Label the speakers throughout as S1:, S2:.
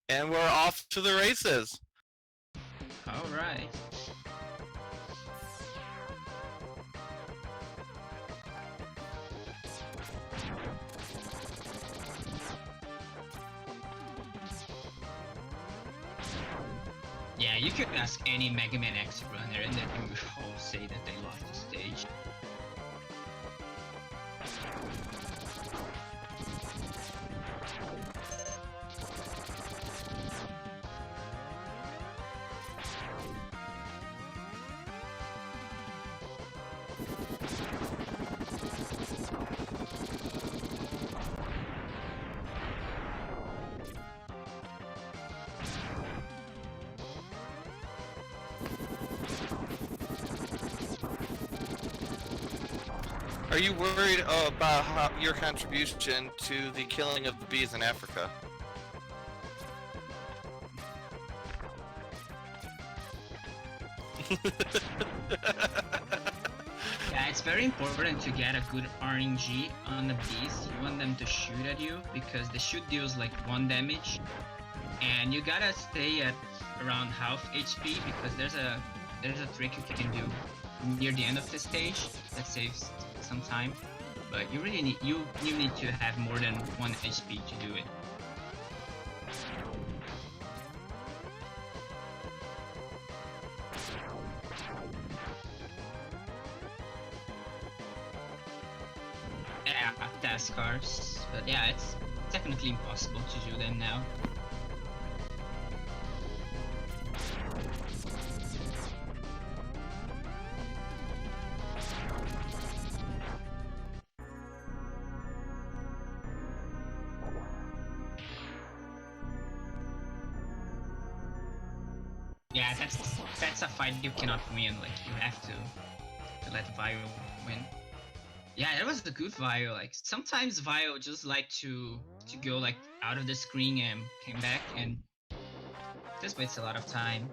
S1: And we're off to the races.
S2: Alright. Yeah, you could ask any Mega Man X runner and they will all say that they lost the stage.
S1: Are you worried about your contribution to the killing of the bees in Africa?
S2: Yeah, it's very important to get a good RNG on the beast. You want them to shoot at you because the shoot deals like 1 damage, and you gotta stay at around half HP because there's a trick you can do near the end of the stage that saves some time. But you really need you need to have more than 1 HP to do it. Yeah, task cars, but yeah, it's technically impossible to do them now. Yeah, that's a fight you cannot win. Like you have to let Vio win. Yeah, that was a good Vio. Like sometimes Vio just like to go like out of the screen and came back, and this wastes a lot of time.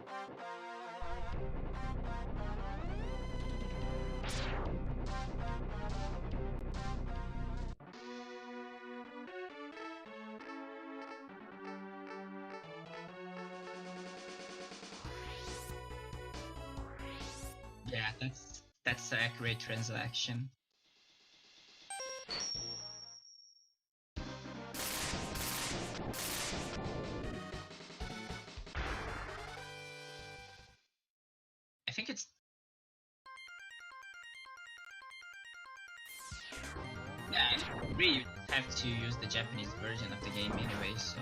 S2: Yeah, that's an accurate transaction. I think it's yeah. Really, you have to use the Japanese version of the game anyway, so.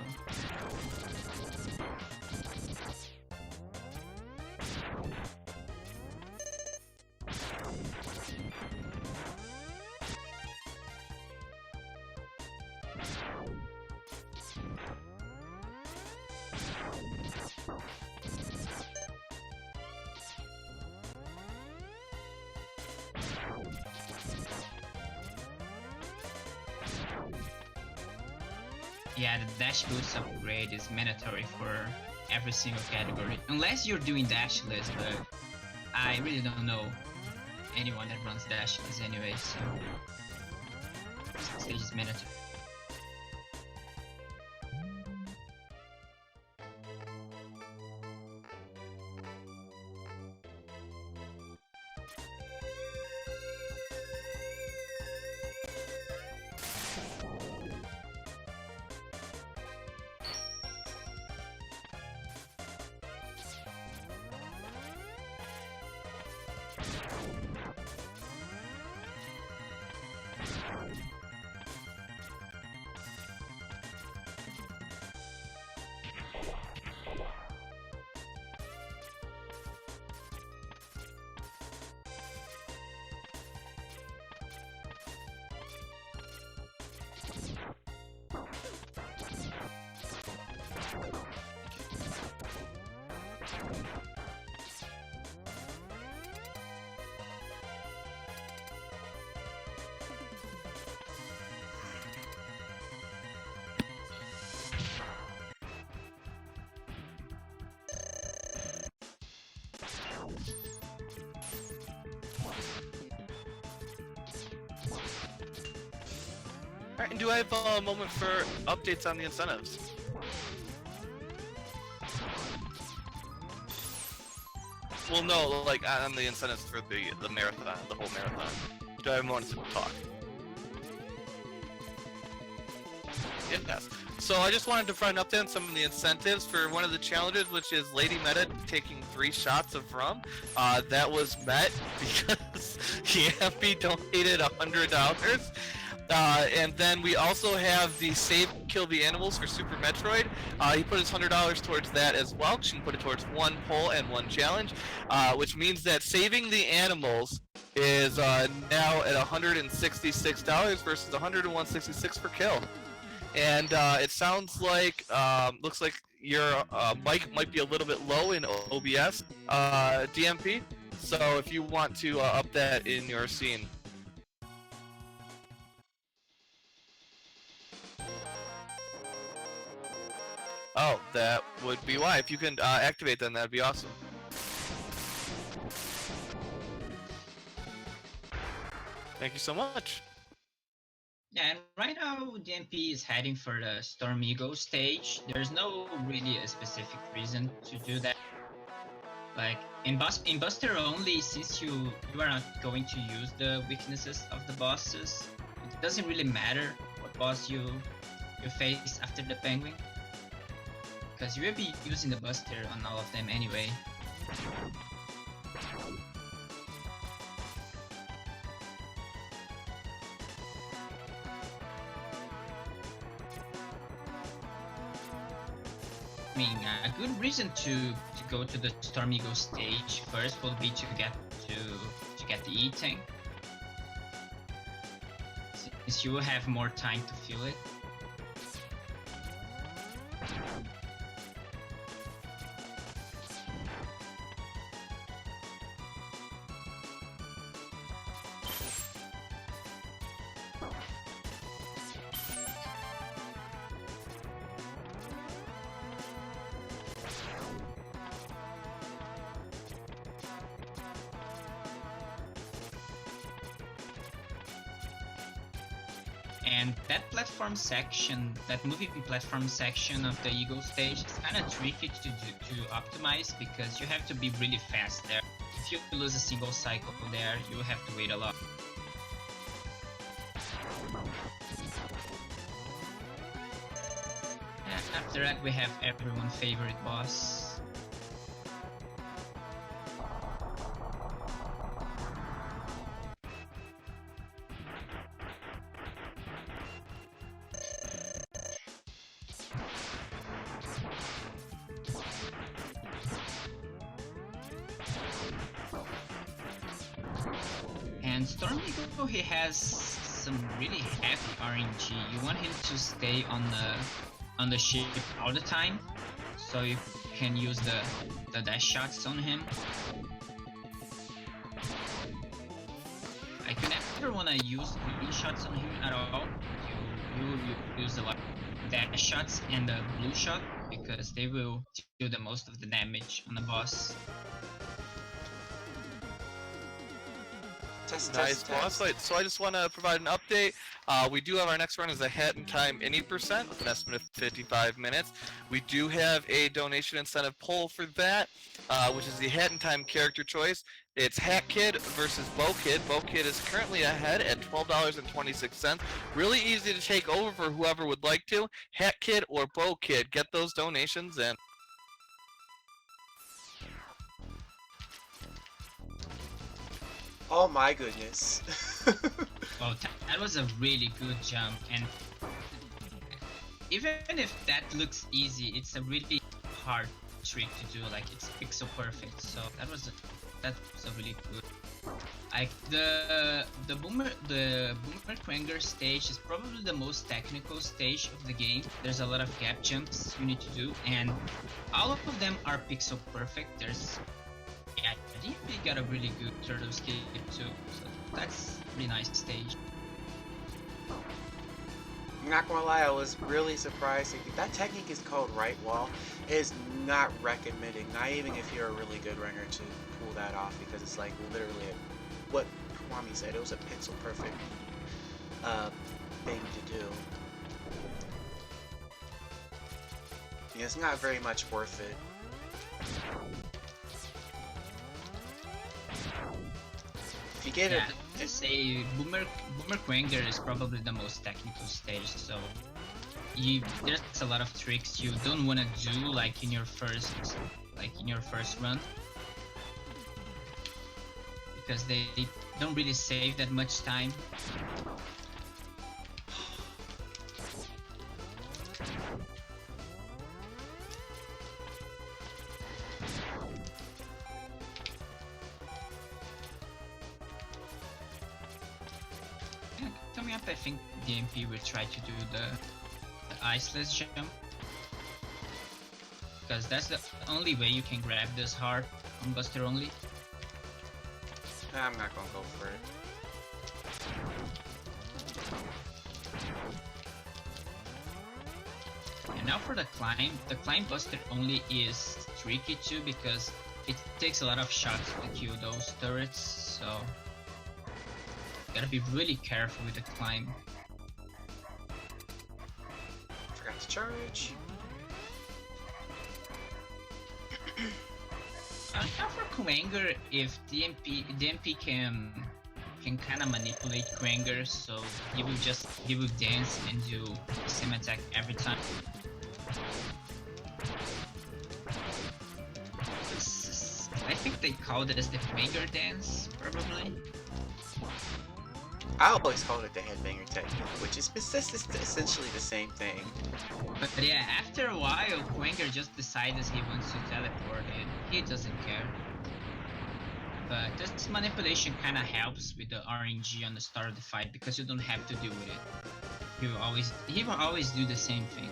S2: Yeah, the dash boost upgrade is mandatory for every single category, unless you're doing dashless, but I really don't know anyone that runs dashless anyway, so this stage is mandatory.
S1: Alright, and do I have a moment for updates on the incentives? Well, no, like on the incentives for the marathon, the whole marathon. Do I want to talk? Yes. So I just wanted to provide an update on some of the incentives for one of the challenges, which is Lady Meta taking 3 shots of rum. That was met because Yampy donated $100. And then we also have the Save Kill the Animals for Super Metroid. He put his $100 towards that as well. She can put it towards 1 poll and 1 challenge, which means that saving the animals is now at $166 versus $101.66 per kill. And it sounds like, looks like your mic might be a little bit low in OBS, DMP. So if you want to up that in your scene. Oh, that would be why. If you can activate them, that'd be awesome. Thank you so much.
S2: Yeah, and right now DMP is heading for the Storm Eagle stage. There's no really a specific reason to do that. Like in Buster only, since you are not going to use the weaknesses of the bosses, it doesn't really matter what boss you face after the penguin, because you will be using the Buster on all of them anyway. I mean, a good reason to go to the Storm Eagle stage first will be to get the E-Tank, since you will have more time to feel it. And that platform section, that moving platform section of the Eagle stage is kind of tricky to optimize, because you have to be really fast there. If you lose a single cycle there, you have to wait a lot. And after that we have everyone's favorite boss. And Storm Eagle, he has some really heavy RNG. You want him to stay on the ship all the time, so you can use the dash shots on him. Like, you never want to use green shots on him at all. You use a lot of dash shots and the blue shot, because they will do the most of the damage on the boss.
S1: Nice boss fight. So I just want to provide an update. We do have our next run as a hat and time any percent with an estimate of 55 minutes. We do have a donation incentive poll for that, which is the hat and time character choice. It's Hat Kid versus Bow Kid. Bow Kid is currently ahead at $12.26. Really easy to take over for whoever would like to. Hat Kid or Bow Kid, get those donations in.
S3: Oh my goodness.
S2: Well, that was a really good jump, and even if that looks easy, it's a really hard trick to do. Like, it's pixel perfect, so that was a really good. Like the Boomer Cranger stage is probably the most technical stage of the game. There's a lot of gap jumps you need to do, and all of them are pixel perfect. I think we got a really good turtle escape too, so that's a really nice stage.
S3: I'm not gonna lie, I was really surprised. That technique is called right wall. It is not recommended, not even if you're a really good runner, to pull that off, because it's like literally what Kwame said, it was a pixel perfect thing to do. Yeah, it's not very much worth it. get
S2: Yeah,
S3: it.
S2: to say Boomer Quanger is probably the most technical stage, so there's a lot of tricks you don't want to do like in your first run, because they don't really save that much time. Yeah, coming up, I think DMP will try to do the iceless jump, because that's the only way you can grab this heart on Buster only.
S3: Nah, I'm not gonna go for it.
S2: And now for the climb Buster only is tricky too, because it takes a lot of shots to kill those turrets, so gotta be really careful with the climb.
S3: Forgot to charge.
S2: Now for Quanger, if DMP can kind of manipulate Quanger, so he will dance and do the same attack every time. I think they called it as the Quanger dance, probably.
S3: I always called it the headbanger technique, which is essentially the same thing.
S2: But yeah, after a while, Quanger just decides he wants to teleport and he doesn't care. But this manipulation kind of helps with the RNG on the start of the fight, because you don't have to deal with it. He will always do the same thing.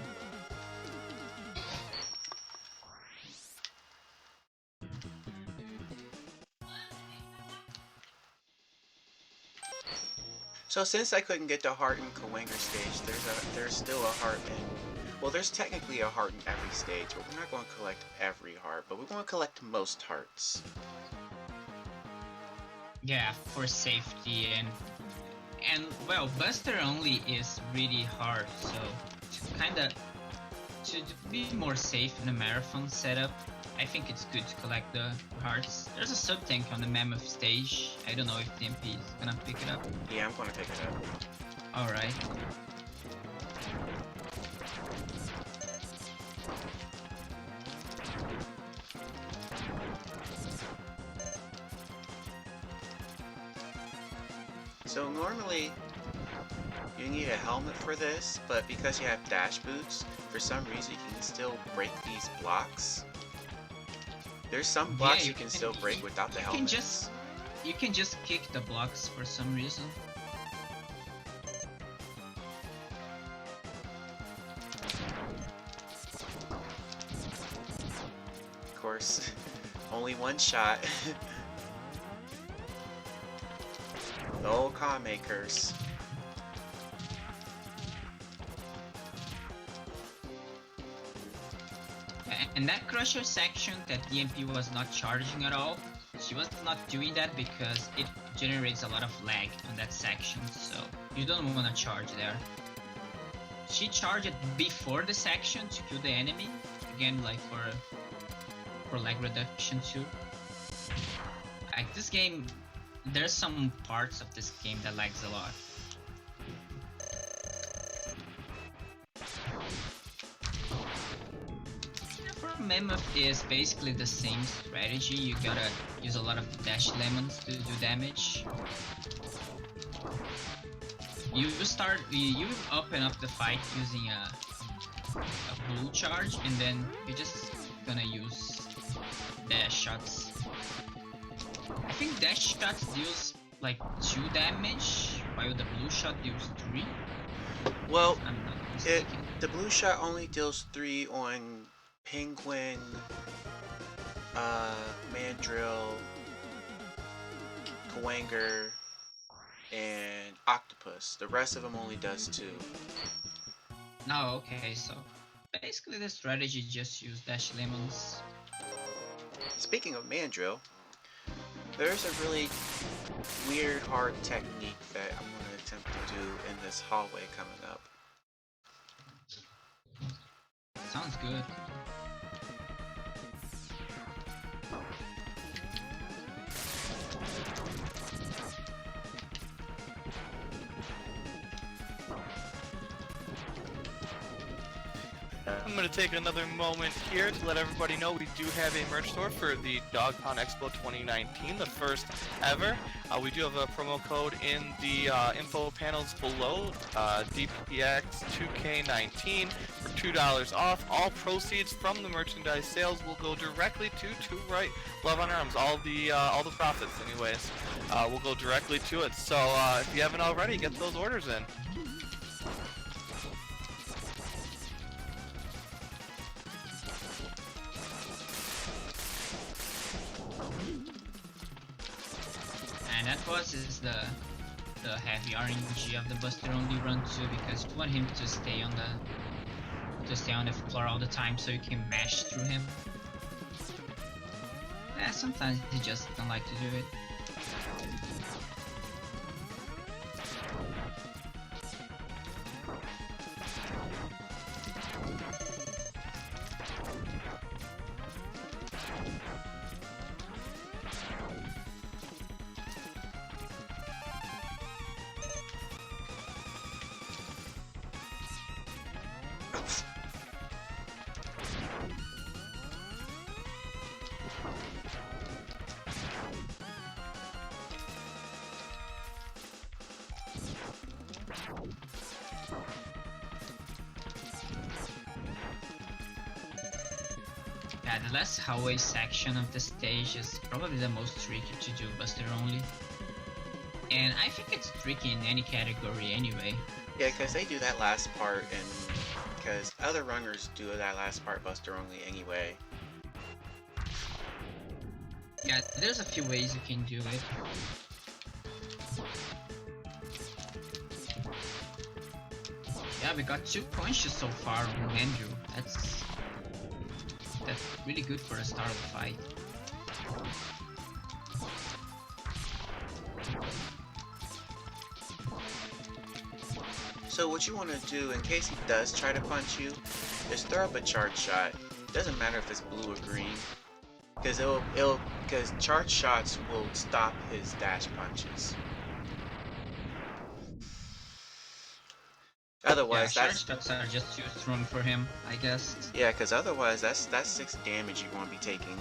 S3: So since I couldn't get the heart in Kawanger stage, there's still a heart in. Well, there's technically a heart in every stage, but we're not going to collect every heart, but we're going to collect most hearts.
S2: Yeah, for safety and well, Buster only is really hard, so to be more safe in a marathon setup, I think it's good to collect the hearts. There's a sub tank on the Mammoth stage. I don't know if DMP is gonna pick it up.
S3: Yeah, I'm going to pick it up.
S2: Alright.
S3: So normally, you need a helmet for this, but because you have dash boots, for some reason you can still break these blocks. There's some blocks you can still break without the helmet.
S2: You can just kick the blocks for some reason.
S3: Of course, only one shot. The old Kame curse.
S2: And that Crusher section that DMP was not charging at all, she was not doing that because it generates a lot of lag on that section, so you don't want to charge there. She charged it before the section to kill the enemy, again like for lag reduction too. Like this game, there's some parts of this game that lags a lot. Mammoth is basically the same strategy. You gotta use a lot of dash lemons to do damage. You open up the fight using a blue charge, and then you're just gonna use dash shots. I think dash shots deals like 2 damage, while the blue shot deals 3.
S3: Well,
S2: I'm not mistaken.
S3: the blue shot only deals 3 on Penguin, Mandrill, Kawanger, and Octopus. The rest of them only does 2.
S2: No, okay, so basically the strategy just use dash lemons.
S3: Speaking of Mandrill, there's a really weird hard technique that I'm going to attempt to do in this hallway coming up.
S2: Sounds good.
S1: I'm going to take another moment here to let everybody know we do have a merch store for the Dog Pound Expo 2019, the first ever. We do have a promo code in the info panels below, DPX2019 for $2 off. All proceeds from the merchandise sales will go directly to Right Love on Arms. All the profits, anyways, will go directly to it. So if you haven't already, get those orders in.
S2: And that boss is the heavy RNG of the Buster only run too, because you want him to stay on the floor all the time so you can mash through him. Yeah, sometimes he just don't like to do it. Yeah, the last hallway section of the stage is probably the most tricky to do Buster only. And I think it's tricky in any category anyway.
S3: Yeah, because they do that last part, and because other runners do that last part Buster only anyway.
S2: Yeah, there's a few ways you can do it. Yeah, we got 2 punches so far on Andrew. That's really good for a start of the fight.
S3: So what you want to do, in case he does try to punch you, is throw up a charge shot. Doesn't matter if it's blue or green, because because charge shots will stop his dash punches. Otherwise,
S2: yeah,
S3: that's
S2: charge shots are just too strong for him, I guess.
S3: yeah, because otherwise that's 6 damage you're going to be taking.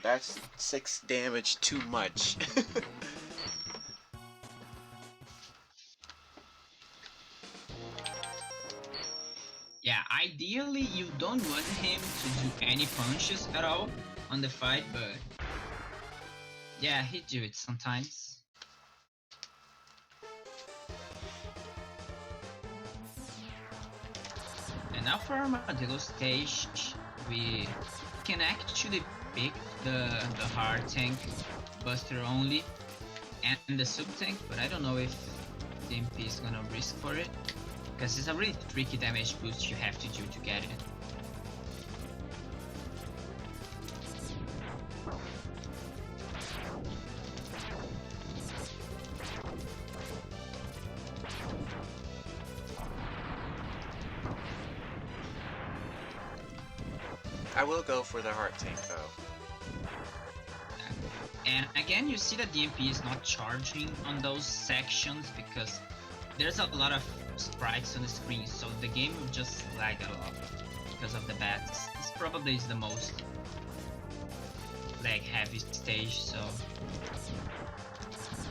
S3: That's 6 damage too much.
S2: Yeah, ideally you don't want him to do any punches at all on the fight, but yeah, he do it sometimes. And now for Armadillo stage, we can actually pick the hard tank Buster only and the sub tank, but I don't know if the MP is gonna risk for it, because it's a really tricky damage boost you have to do to get it.
S3: I will go for the heart tank though.
S2: And again, you see that the MP is not charging on those sections because there's a lot of sprites on the screen, so the game will just lag a lot because of the bats. This probably is the most lag heavy stage, so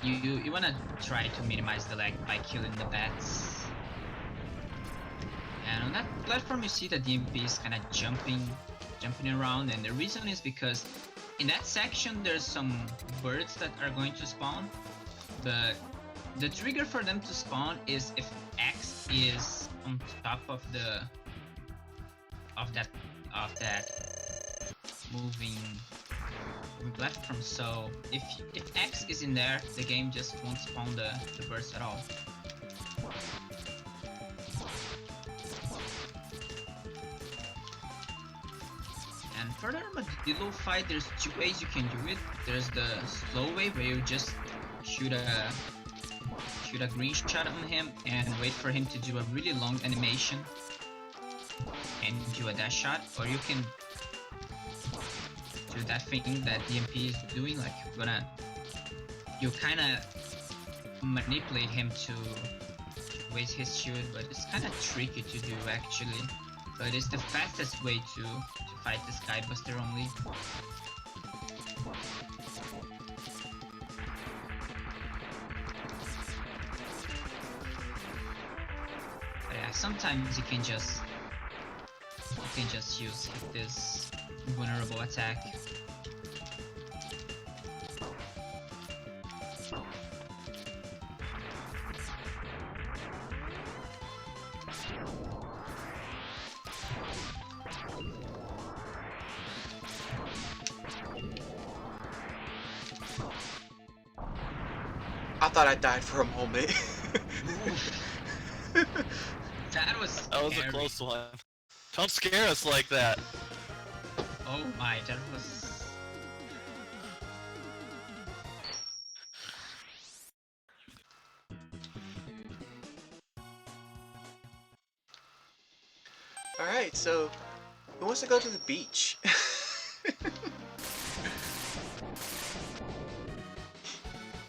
S2: you wanna try to minimize the lag by killing the bats. And on that platform you see that the MP is kinda jumping around, and the reason is because in that section there's some birds that are going to spawn, but the trigger for them to spawn is if X is on top of that moving platform. So if X is in there, the game just won't spawn the birds at all. And for the Armadillo fight, there's 2 ways you can do it. There's the slow way where you just shoot a green shot on him and wait for him to do a really long animation and do a dash shot, or you can do that thing that the MP is doing, like you kind of manipulate him to waste his shield, but it's kind of tricky to do actually. but it's the fastest way to fight the Skybuster only. But yeah, sometimes you can just use this vulnerable attack.
S3: I thought I died for a moment.
S2: That was
S1: That was
S2: scary.
S1: a close one. Don't scare us like that.
S2: Oh my, that was...
S3: Alright, so who wants to go to the beach?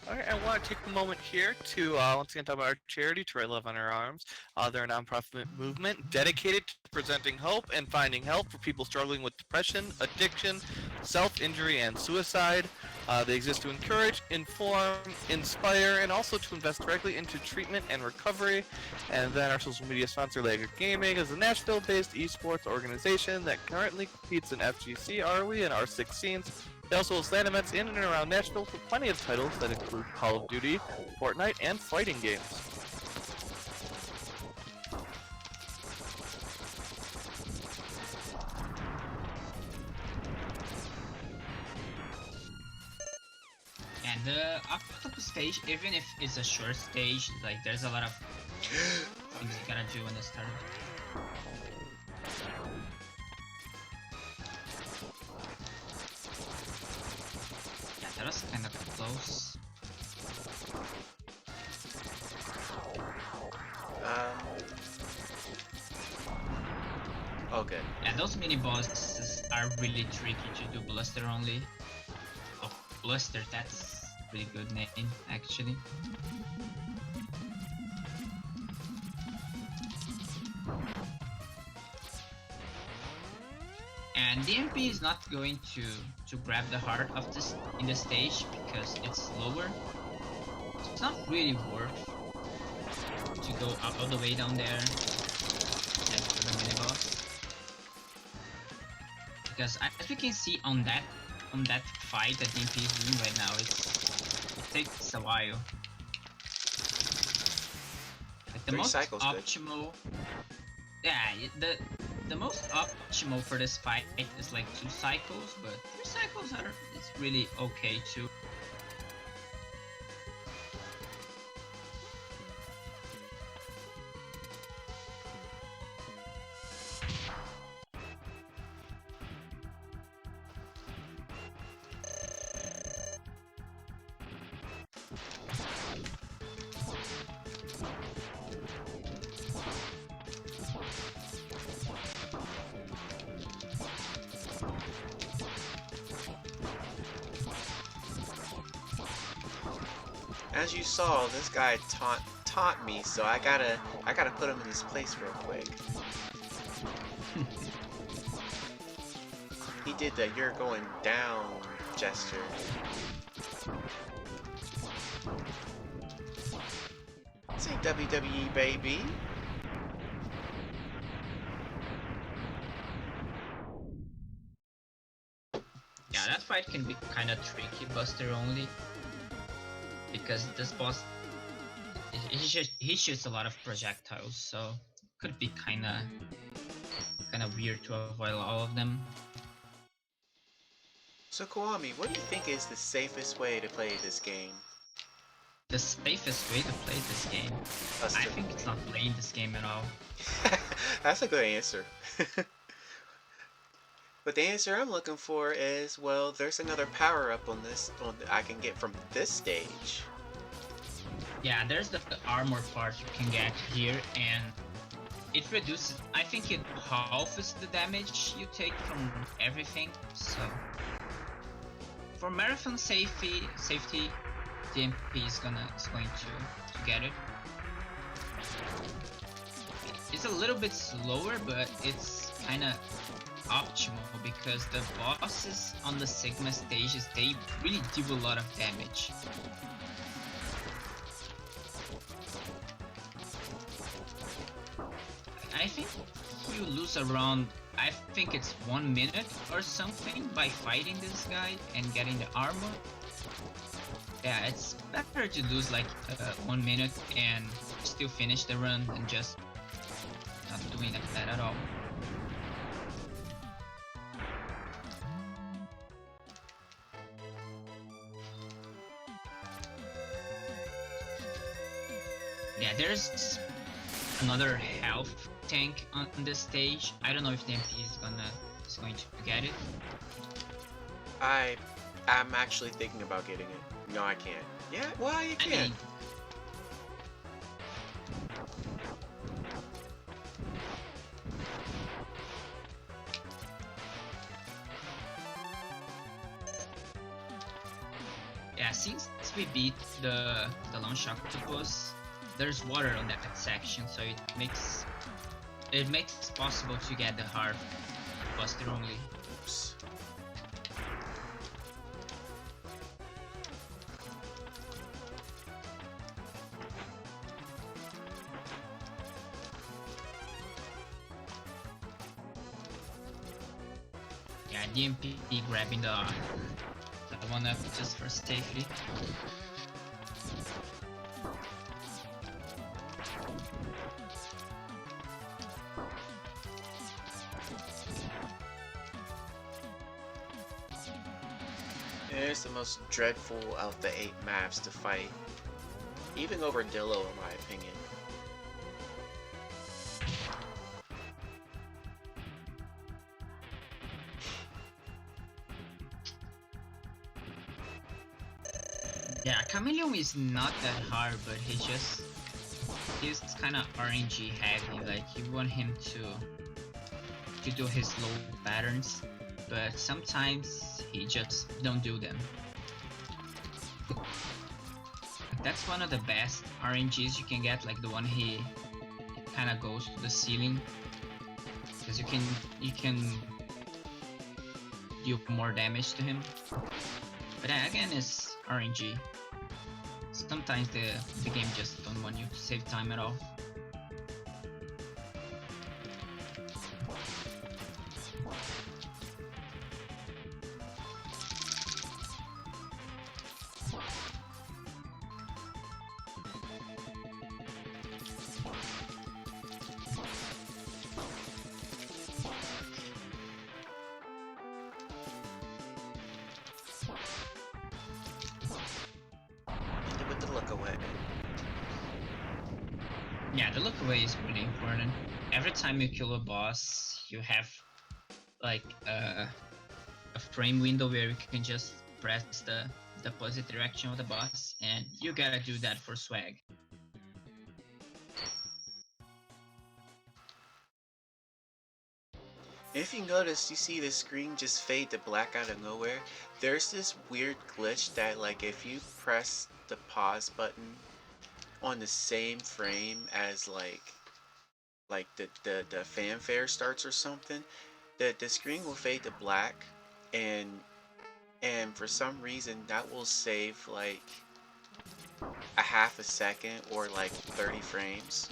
S1: Alright, I want to take a moment here to once again talk about our charity, To Write Love on Our Arms. They're a nonprofit movement dedicated to presenting hope and finding help for people struggling with depression, addiction, self-injury, and suicide. They exist to encourage, inform, inspire, and also to invest directly into treatment and recovery. And then our social media sponsor, Lager Gaming, is a Nashville-based esports organization that currently competes in FGC, ROE, and R6 scenes. They also host LAN events in and around Nashville with plenty of titles that include Call of Duty, Fortnite, and fighting games.
S2: And the octopus stage, even if it's a short stage, like there's a lot of things you gotta do when it starts. Yeah, that was kind of close.
S3: Okay.
S2: Yeah, those mini bosses are really tricky to do Bluster only. Oh, Bluster, that's a really good name actually. And DMP is not going to grab the heart of this in the stage because it's slower. So it's not really worth to go all the way down there next to the mini boss. Because as we can see on that fight that DMP is doing right now, it takes a while. Like the
S3: 3
S2: most
S3: cycles,
S2: optimal. Yeah, the most optimal for this fight is like 2 cycles, but 3 cycles it's really okay too.
S3: As you saw, this guy taunt me, so I gotta put him in his place real quick. He did the "you're going down" gesture. This ain't WWE, baby.
S2: Yeah, that fight can be kind of tricky, Buster only, because this boss he shoots a lot of projectiles, so could be kind of weird to avoid all of them.
S3: So Kiwami, what do you think is the safest way to play this game?
S2: The safest way to play this game, I think it's not playing this game at all.
S3: That's a good answer. But the answer I'm looking for is, well, there's another power-up on this I can get from this stage.
S2: Yeah, there's the armor part you can get here, and it reduces. I think it halves the damage you take from everything. So for marathon safety, DMP is going to get it. It's a little bit slower, but it's kind of optimal because the bosses on the Sigma stages, they really do a lot of damage. I think you lose around, I think it's 1 minute or something by fighting this guy and getting the armor. Yeah, it's better to lose like 1 minute and still finish the run than just not doing that at all. Yeah, there's another health tank on this stage. I don't know if the MP is going to get it.
S3: I'm actually thinking about getting it. No, I can't. Yeah, well, you can.
S2: I mean, yeah, since we beat the launch octopus, there's water on that section, so it makes it possible to get the heart buster only.
S3: Oops.
S2: Yeah, DMP grabbing the one up just for safety.
S3: It's the most dreadful of the 8 maps to fight, even over Dillo in my opinion.
S2: Yeah, Chameleon is not that hard, but he's kind of RNG heavy. Like you want him to do his low patterns, but sometimes he just don't do them. That's one of the best RNGs you can get, like the one he kind of goes to the ceiling, because you can do more damage to him. But again, it's RNG. Sometimes the game just don't want you to save time at all.
S3: With the look away.
S2: Yeah, the look away is really important. Every time you kill a boss, you have like a frame window where you can just press the opposite direction of the boss, and you gotta do that for swag.
S3: If you notice, you see the screen just fade to black out of nowhere. There's this weird glitch that, like, if you press the pause button on the same frame as like the fanfare starts or something, the screen will fade to black, and for some reason that will save like a half a second or like 30 frames.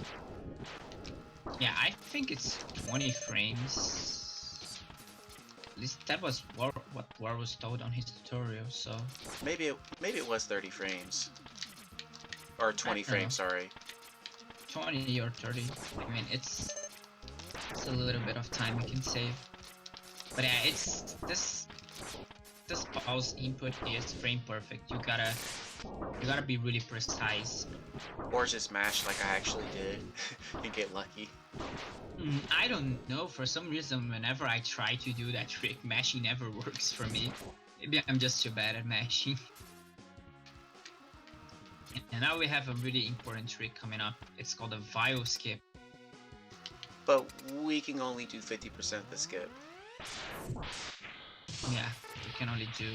S2: Yeah, I think it's 20 frames. At least that was what War was told on his tutorial, so...
S3: Maybe it was 30 frames. Or 20
S2: I don't
S3: frames,
S2: know.
S3: sorry.
S2: 20 or 30. I mean, it's a little bit of time you can save. But yeah, it's this pause input is frame perfect. You gotta be really precise.
S3: Or just mash like I actually did and get lucky.
S2: I don't know, for some reason whenever I try to do that trick, mashing never works for me. Maybe I'm just too bad at mashing. And now we have a really important trick coming up. It's called a vial skip.
S3: But we can only do 50% of the skip.
S2: Yeah, we can only do...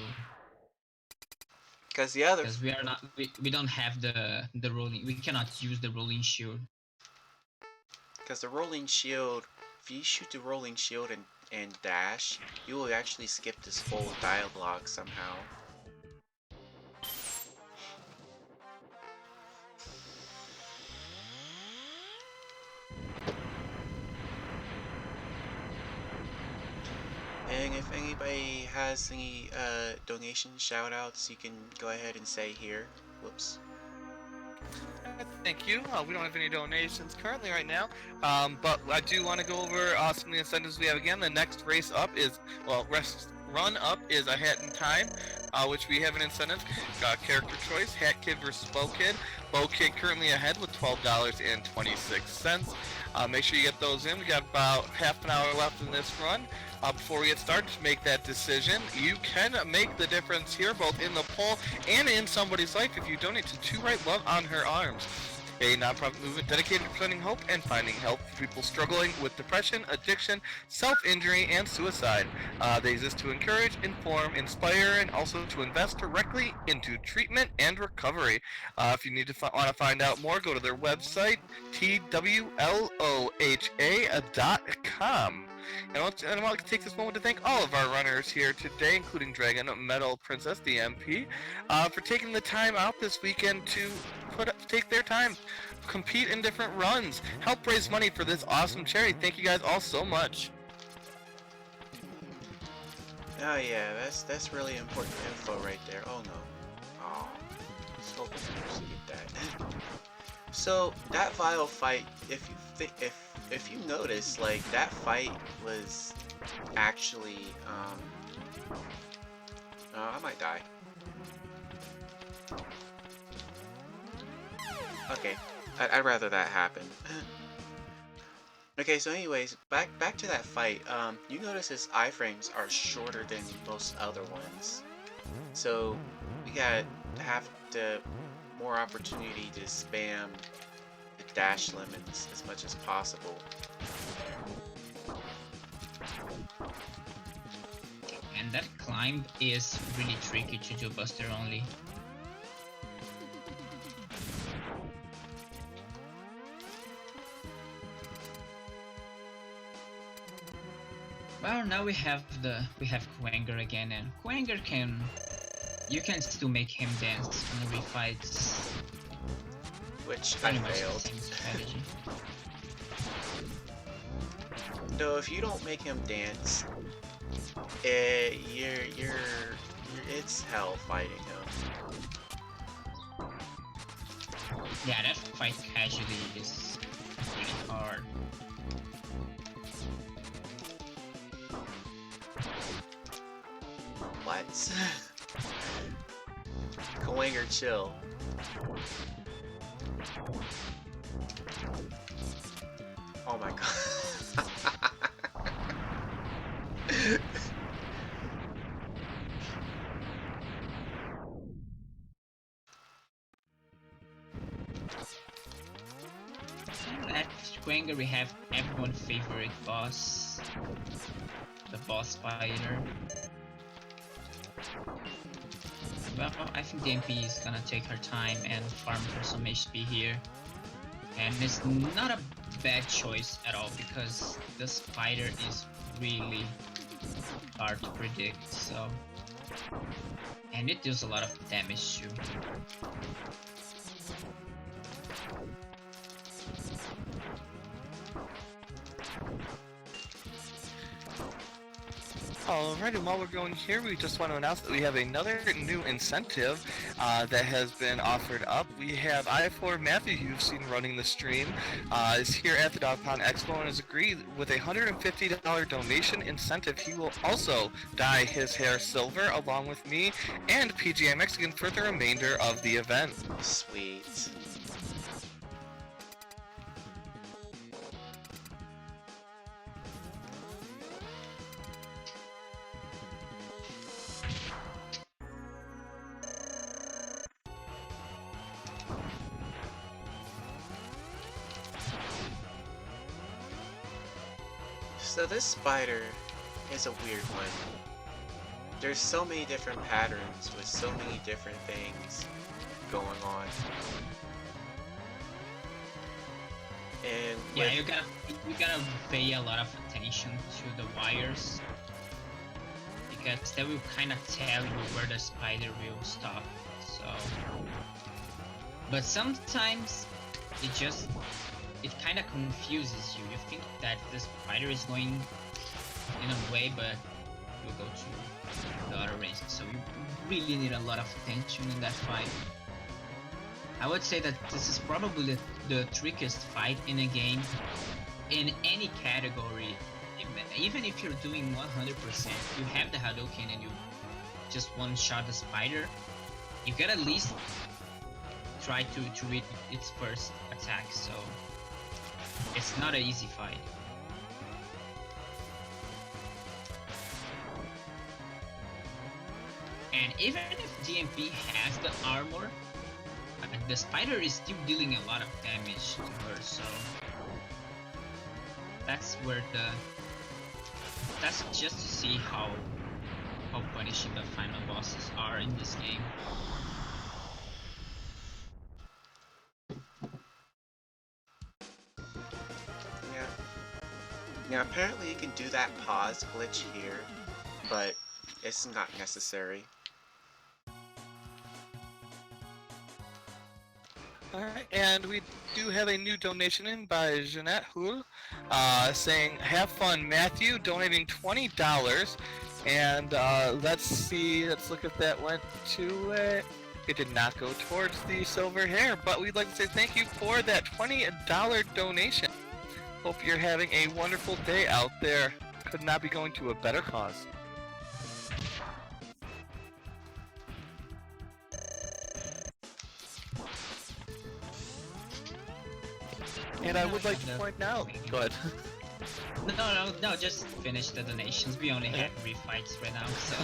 S3: Because the other...
S2: Because we don't have the rolling... We cannot use the rolling shield.
S3: because the rolling shield, if you shoot the rolling shield and dash, you will actually skip this whole dialogue somehow. And if anybody has any donation shout outs, you can go ahead and say here. Whoops.
S1: Thank you. We don't have any donations currently right now, but I do want to go over some of the incentives we have again. The next race up is, well, run up is a hat in time, which we have an incentive. Character choice, Hat Kid versus Bow Kid. Bow Kid currently ahead with $12.26. Make sure you get those in. We got about half an hour left in this run. Before we get started, to make that decision, you can make the difference here, both in the poll and in somebody's life, if you donate to To Write Love on Her Arms, a nonprofit movement dedicated to presenting hope and finding help for people struggling with depression, addiction, self-injury, and suicide. They exist to encourage, inform, inspire, and also to invest directly into treatment and recovery. If you need to want to find out more, go to their website, twloha.com. And I want to take this moment to thank all of our runners here today, including DragonMetalPrincess, the MP, for taking the time out this weekend to take their time, compete in different runs, help raise money for this awesome charity. Thank you guys all so much.
S3: Oh yeah, that's really important info right there. Oh no. Oh, I was hoping to get that. So that Vile fight, if you notice, like that fight was actually I might die. Okay, I'd rather that happen. Okay, so anyways, back to that fight. You notice his iframes are shorter than most other ones, so we gotta have more opportunity to spam the dash limits as much as possible.
S2: And that climb is really tricky to do Buster only. Well, now we have Kuwanger again, and Kuwanger you can still make him dance in the refights.
S3: Which I failed. So if you don't make him dance, it's hell fighting him.
S2: Yeah, that fight casually is really hard.
S3: What? Kuwanger, chill. Oh my god.
S2: At Kuwanger we have everyone's favorite boss, the boss fighter. Well, I think the MP is gonna take her time and farm for some HP here. And it's not a bad choice at all, because this fighter is really hard to predict, so... And it deals a lot of damage too.
S1: Alright, and while we're going here, we just want to announce that we have another new incentive that has been offered up. We have I4 Matthew, you've seen running the stream, is here at the Dogpound Expo and has agreed with a $150 donation incentive. He will also dye his hair silver along with me and PGA Mexican for the remainder of the event.
S3: Sweet. So this spider is a weird one. There's so many different patterns with so many different things going on. And
S2: Yeah,
S3: with
S2: you gotta pay a lot of attention to the wires because they will kind of tell you where the spider will stop. So, but sometimes it kind of confuses you. You think that the spider is going in a way, but it will go to the other range. So you really need a lot of attention in that fight. I would say that this is probably the trickiest fight in a game, in any category. Even if you're doing 100%, you have the Hadouken and you just one-shot the spider, you gotta at least try to read its first attack, so it's not an easy fight. And even if DMP has the armor, the spider is still dealing a lot of damage to her, so that's where that's just to see how punishing the final bosses are in this game.
S3: yeah. Yeah, apparently you can do that pause glitch here, but it's not necessary.
S1: Alright, and we do have a new donation in by Jeanette Hull, saying, "Have fun, Matthew," donating $20. And let's look if that went to it. It did not go towards the silver hair, but we'd like to say thank you for that $20 donation. Hope you're having a wonderful day out there. Could not be going to a better cause. And I would like to point out. Go ahead.
S2: No, just finish the donations. We only have 3 fights right now, so.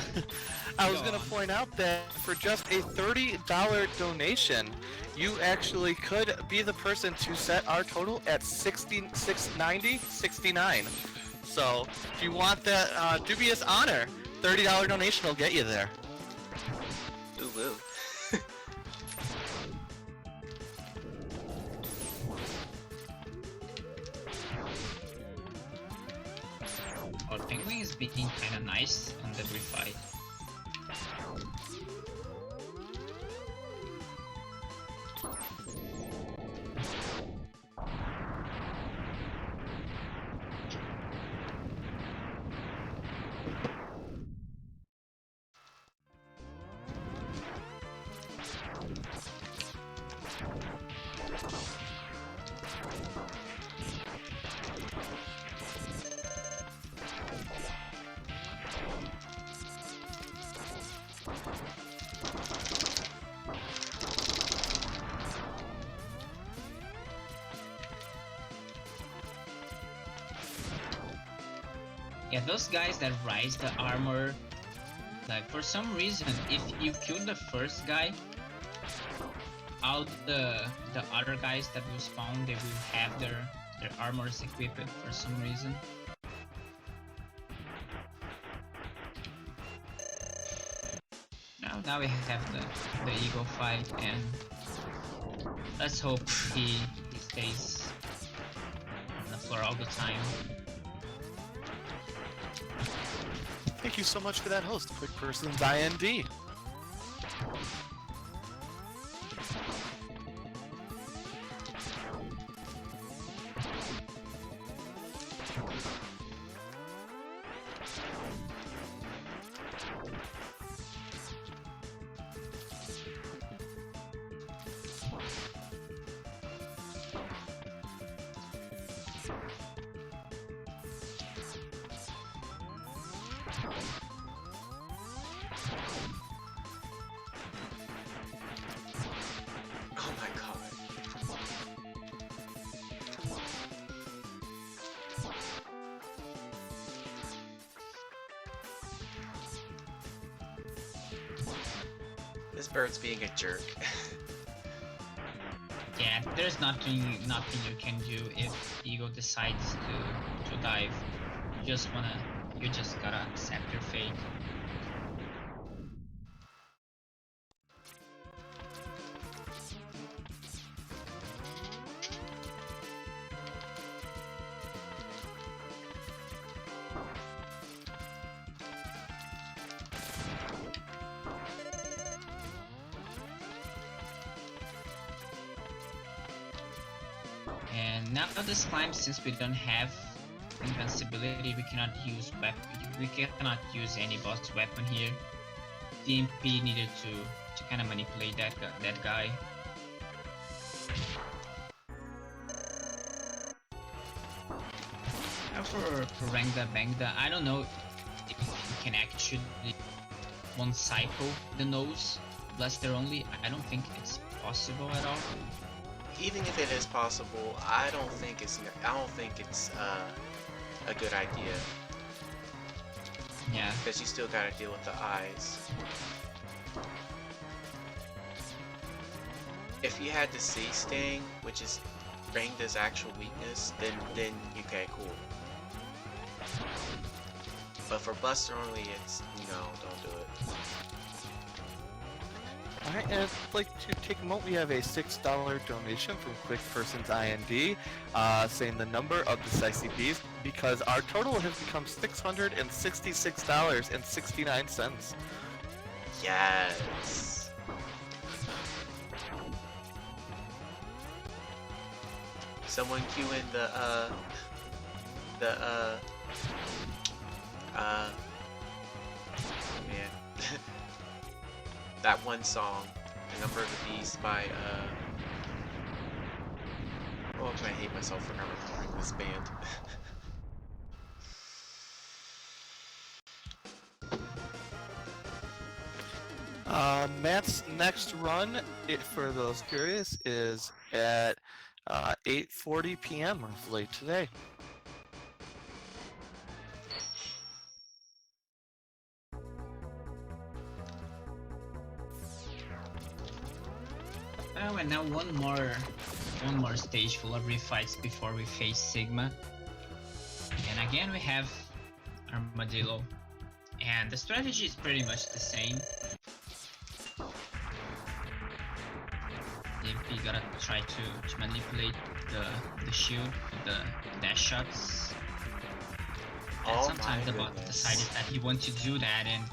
S1: I was gonna point out that for just a $30 donation, you actually could be the person to set our total at $66.90.69. So if you want that dubious honor, $30 donation will get you there.
S3: Ooh, woo.
S2: Our penguin is being kinda nice on the refight. Yeah, those guys that rise the armor, like for some reason, if you kill the first guy, all the other guys that will spawn, they will have their armors equipped for some reason. Now we have the eagle fight, and let's hope he stays on the floor all the time.
S1: Thank you so much for that host, Quick Person's IND.
S3: Oh my god. This bird's being a jerk.
S2: Yeah, there's nothing you can do if Eagle decides to dive. You just gotta accept your fate. And now this climb, since we don't have invincibility, we cannot use weapon. We cannot use any boss weapon here. DMP needed to kind of manipulate that guy. Now for Rangda Bangda, I don't know if we can actually one cycle the nose blaster only. I don't think it's possible at all.
S3: Even if it is possible, I don't think it's a good idea.
S2: Yeah.
S3: Because you still gotta deal with the eyes. If you had the C Sting, which is Rangda's actual weakness, then okay, cool. But for Buster only, it's no, don't do it.
S1: Alright, and I'd like to take a moment. We have a $6 donation from Quick Person's IND, saying the number of the sexy bees, because our total has become $666.69.
S3: Yes. Someone cue in man. That one song, The Number of the Beast by, oh, I hate myself for not remembering this band.
S1: Matt's next run, for those curious, is at 8:40 p.m. roughly today.
S2: Oh, and now one more stage full of refights before we face Sigma. And again we have Armadillo. And the strategy is pretty much the same. DMP gotta try to manipulate the shield, the dash shots. And
S3: Oh
S2: sometimes
S3: my
S2: the bot
S3: goodness.
S2: decided that he wanted to do that, and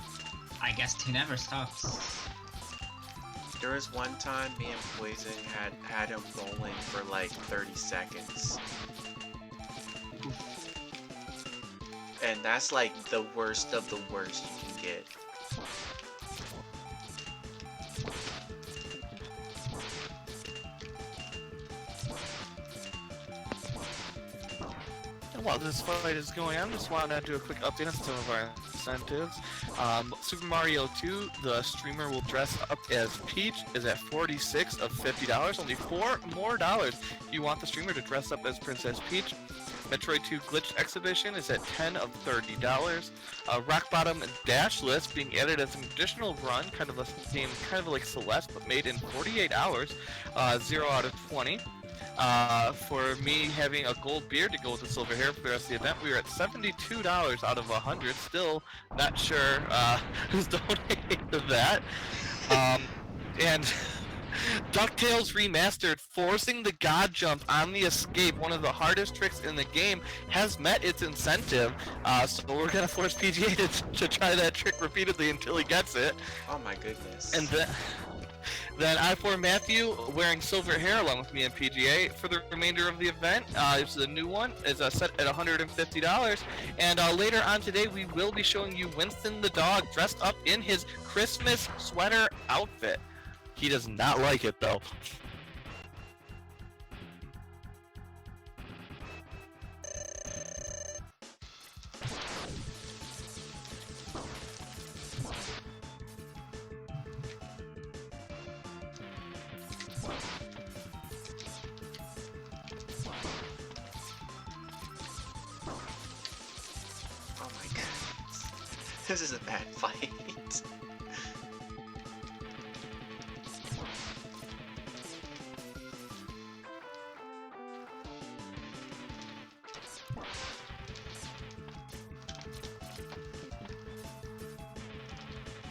S2: I guess he never stops.
S3: There was one time me and Poison had him rolling for like 30 seconds. And that's like the worst of the worst you can get.
S1: And while this fight is going on, just wanted to do a quick update on some of our incentives. Super Mario 2, the streamer will dress up as Peach, is at 46 of $50. Only $4 more if you want the streamer to dress up as Princess Peach. Metroid 2 Glitch Exhibition is at 10 of $30. Rock Bottom Dash List being added as an additional run, kind of a game, kind of like Celeste, but made in 48 hours. 0 out of 20. For me having a gold beard to go with the silver hair for the rest of the event, we were at $72 out of 100. Still not sure who's donating to that. And DuckTales Remastered, forcing the God Jump on the escape, one of the hardest tricks in the game, has met its incentive. So we're gonna force PGA to try that trick repeatedly until he gets it.
S3: Oh my goodness.
S1: And then I4 Matthew, wearing silver hair along with me and PGA for the remainder of the event. This is a new one, is set at $150. And later on today, we will be showing you Winston the dog dressed up in his Christmas sweater outfit. He does not like it though.
S3: Oh my goodness. This is a bad fight.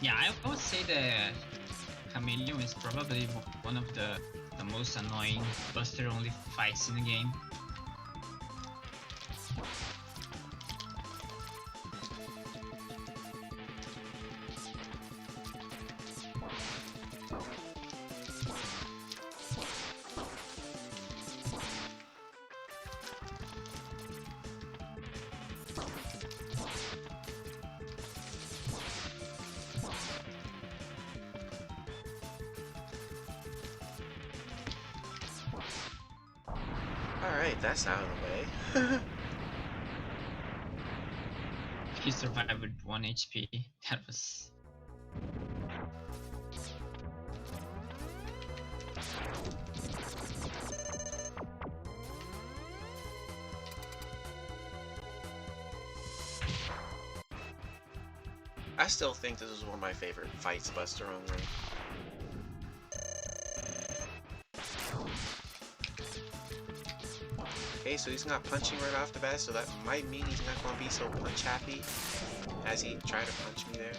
S2: Yeah, I would say the Chameleon is probably one of the most annoying Buster only fights in the game.
S3: Alright, that's out of the way.
S2: He survived with 1 HP. That was...
S3: I still think this is one of my favorite fights Buster only. Okay, so he's not punching right off the bat, so that might mean he's not going to be so punch happy as he tried to punch me there.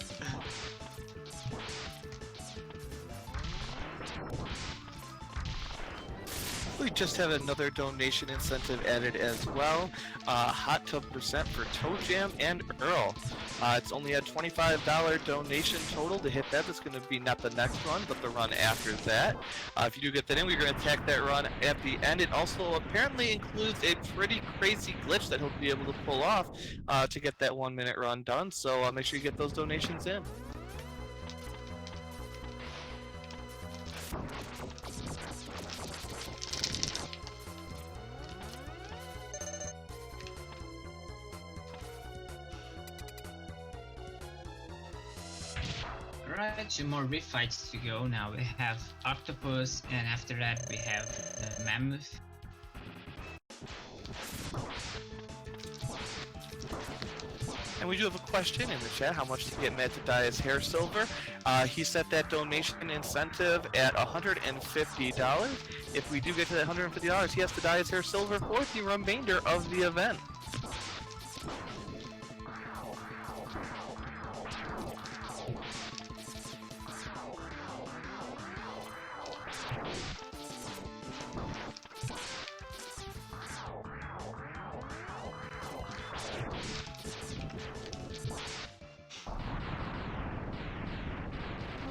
S1: We just have another donation incentive added as well. Hot Tub percent for Toe Jam and Earl. It's only a $25 donation total to hit that. That's going to be not the next run, but the run after that. If you do get that in, we're going to attack that run at the end. It also apparently includes a pretty crazy glitch that he'll be able to pull off to get that 1 minute run done. So make sure you get those donations in.
S2: Alright, 2 more refights to go. Now we have Octopus, and after that we have the Mammoth.
S1: And we do have a question in the chat, how much to get Matt to dye his hair silver. He set that donation incentive at $150. If we do get to that $150, he has to dye his hair silver for the remainder of the event.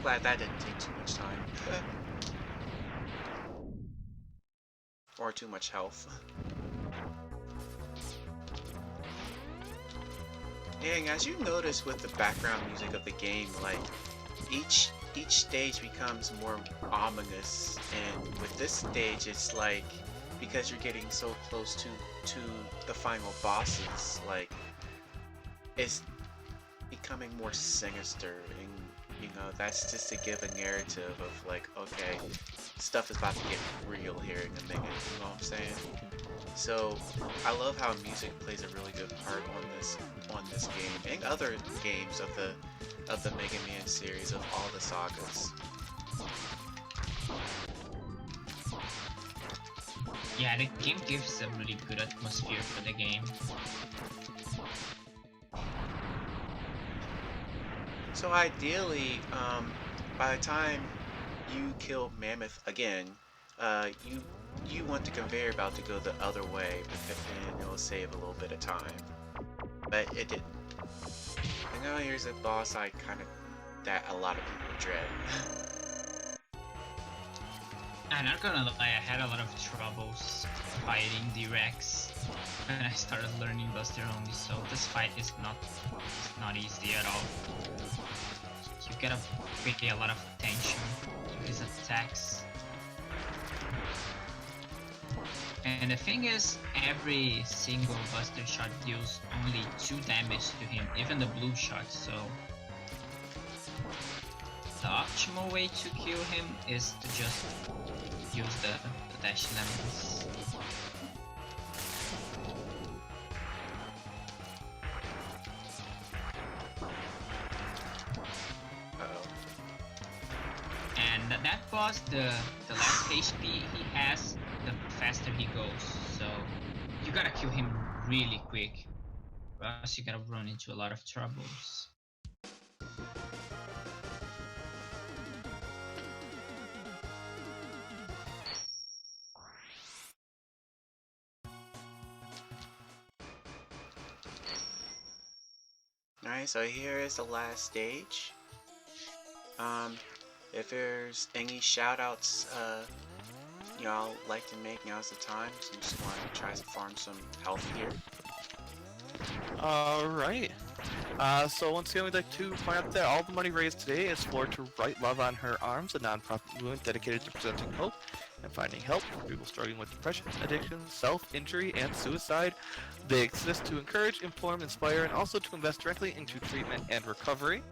S3: Glad that didn't take too much time. Or too much health. And as you notice with the background music of the game, like each stage becomes more ominous, and with this stage it's like, because you're getting so close to the final bosses, like it's becoming more sinister, and you know, that's just to give a narrative of like, okay, stuff is about to get real here in a minute, you know what I'm saying? So I love how music plays a really good part on this game and other games of the Mega Man series, of all the sagas.
S2: Yeah, the game gives a really good atmosphere for the game.
S3: So ideally, by the time you kill Mammoth again, you want the conveyor belt to go the other way, and it'll save a little bit of time. But it didn't. And now here's a boss that a lot of people dread.
S2: I'm not gonna lie, I had a lot of troubles fighting the Rex when I started learning Buster only, so this fight is not easy at all. You gotta pay a lot of attention to his attacks. And the thing is, every single Buster shot deals only 2 damage to him, even the blue shot, so the optimal way to kill him is to just use the dash lemons. And that boss, the less HP he has, the faster he goes. So you gotta kill him really quick, or else you gotta run into a lot of troubles.
S3: Alright, so here is the last stage. If there's any shoutouts, you know, I'd like to make, now's the time. So I just want to try to farm some health here.
S1: Alright. So once again, we'd like to point out that all the money raised today is for To Write Love on Her Arms, a non-profit movement dedicated to presenting hope and finding help for people struggling with depression, addiction, self-injury, and suicide. They exist to encourage, inform, inspire, and also to invest directly into treatment and recovery.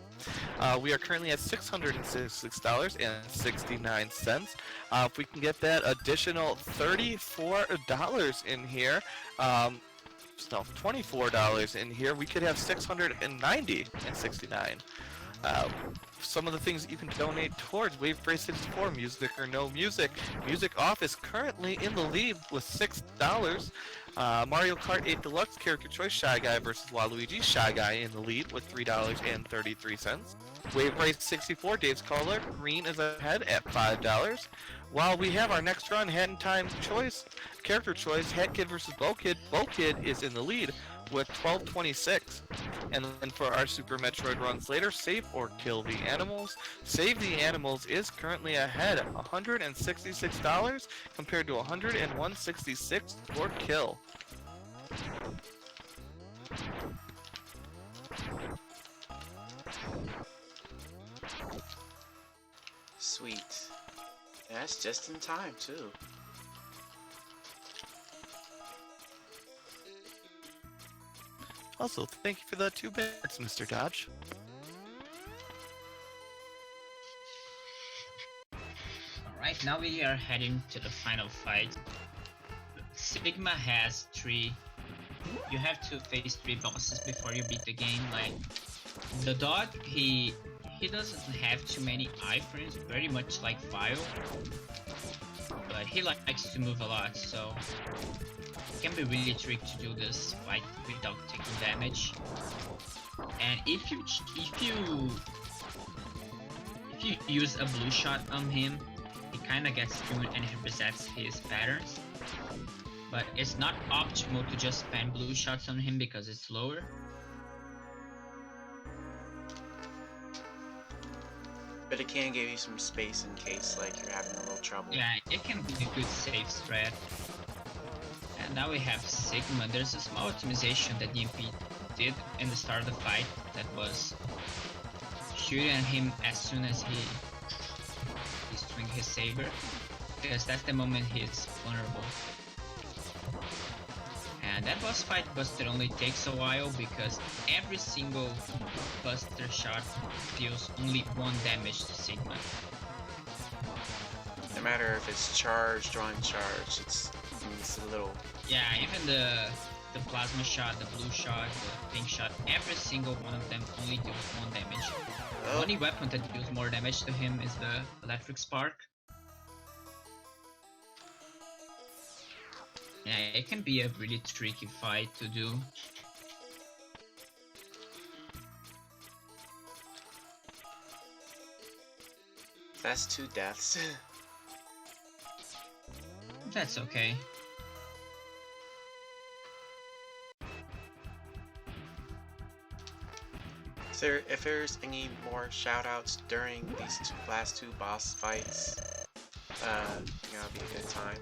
S1: We are currently at $666.69. If we can get that additional $34 in here, no, $24 in here, we could have $690.69. Some of the things that you can donate towards Wave Race 64, Music or No Music. Music Off is currently in the lead with $6. Mario Kart 8 Deluxe Character Choice Shy Guy versus Waluigi. Shy Guy in the lead with $3.33. Wave Race 64, Dave's Caller, Green is ahead at $5. While we have our next run, Hat in Time Choice, Character Choice, Hat Kid versus Bo Kid is in the lead with $12.26. And then for our Super Metroid runs later, Save or Kill the Animals. Save the Animals is currently ahead at $166 compared to $101.66 for Kill.
S3: Sweet. Yeah, that's just in time too.
S1: Also, thank you for the 2 bits, Mr. Dodge.
S2: Alright, now we are heading to the final fight. Sigma has 3. You have to face 3 bosses before you beat the game. Like, the dog, he doesn't have too many iframes, very much like File. But he likes to move a lot, so it can be really tricky to do this fight without taking damage. And if you use a blue shot on him, he kinda gets tuned and he resets his patterns. But it's not optimal to just spam blue shots on him because it's slower.
S3: But it can give you some space in case like you're having a little trouble.
S2: Yeah, it can be a good safe strat. And now we have Sigma. There's a small optimization that DMP did in the start of the fight that was shooting at him as soon as he's swinging his saber, because that's the moment he's vulnerable. And that boss fight buster only takes a while because every single buster shot deals only 1 damage to Sigma.
S3: No matter if it's charged or uncharged, it's a little...
S2: Yeah, even the plasma shot, the blue shot, the pink shot, every single one of them only deals 1 damage. The only weapon that deals more damage to him is the electric spark. Yeah, it can be a really tricky fight to do.
S3: That's 2 deaths.
S2: That's okay.
S3: So if there's any more shoutouts during these last 2 boss fights, it'll be a good time.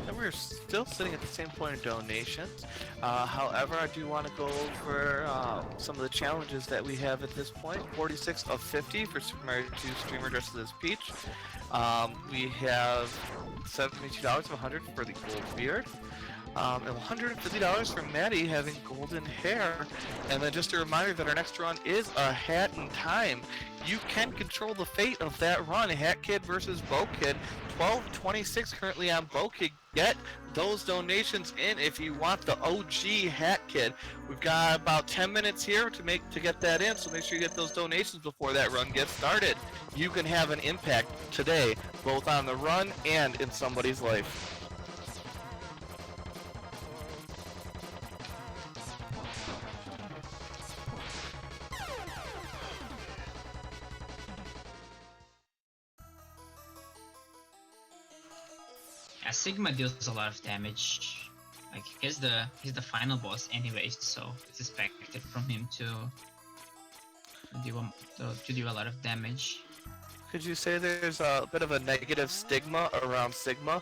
S1: And we're still sitting at the same point of donations. However, I do want to go over some of the challenges that we have at this point. 46 of 50 for Super Mario 2 Streamer Dressed as Peach. We have $72 of 100 for the Gold Beard. And $150 for Maddie having golden hair. And then just a reminder that our next run is a Hat in Time. You can control the fate of that run. Hat Kid versus Bo Kid. $12.26 currently on Bo Kid. Get those donations in if you want the OG Hat Kid. We've got about 10 minutes here to get that in, so make sure you get those donations before that run gets started. You can have an impact today, both on the run and in somebody's life.
S2: Sigma deals a lot of damage. Like he's the final boss anyways, so it's expected from him to do a lot of damage.
S1: Could you say there's a bit of a negative stigma around Sigma?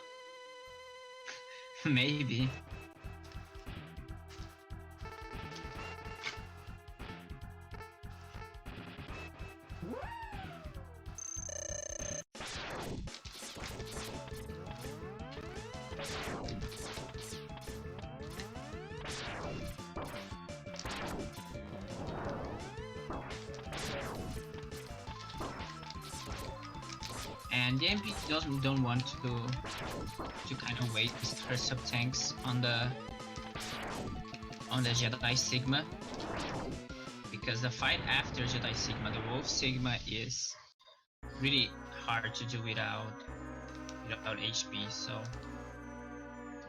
S2: Maybe. And the MP don't want to kind of waste her sub tanks on the Jedi Sigma, because the fight after Jedi Sigma, the Wolf Sigma, is really hard to do without HP. So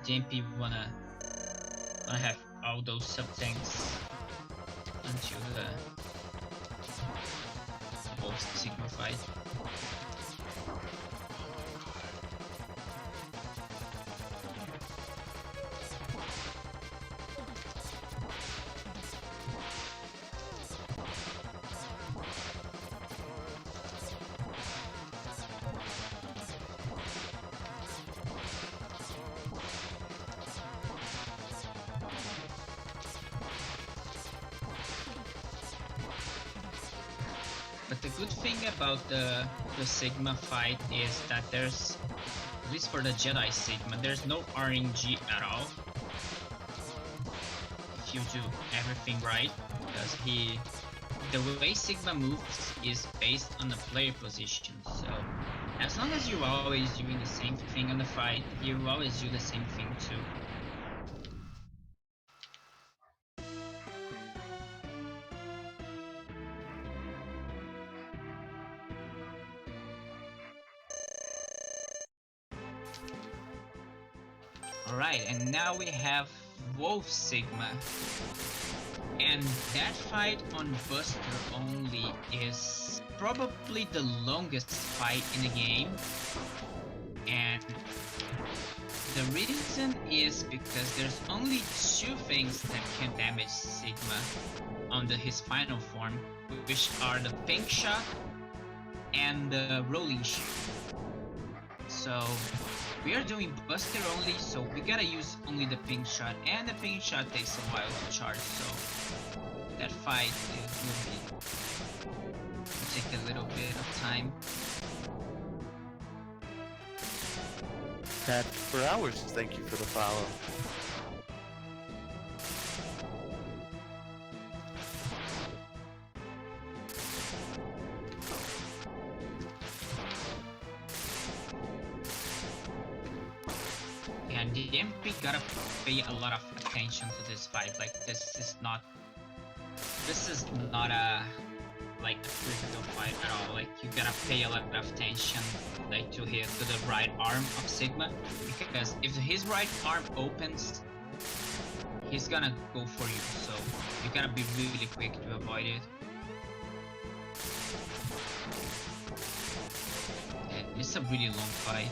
S2: the MP wanna have all those sub tanks until the Wolf Sigma fight. But the good thing about the Sigma fight is that there's, at least for the Jedi Sigma, there's no RNG at all if you do everything right, because the way Sigma moves is based on the player position. So as long as you're always doing the same thing on the fight, you always do the same thing too. Alright, and now we have Wolf Sigma. And that fight on Buster only is probably the longest fight in the game. And the reason is because there's only two things that can damage Sigma under his final form, which are the pink shot and the rolling shoot. So we are doing Buster only, so we gotta use only the pink shot, and the pink shot takes a while to charge, so that fight will take a little bit of time.
S1: Pat for hours, thank you for the follow.
S2: And the MP gotta pay a lot of attention to this fight. Like this is not a like a critical fight at all. Like you gotta pay a lot of attention, like to the right arm of Sigma, because if his right arm opens, he's gonna go for you. So you gotta be really quick to avoid it. And it's a really long fight.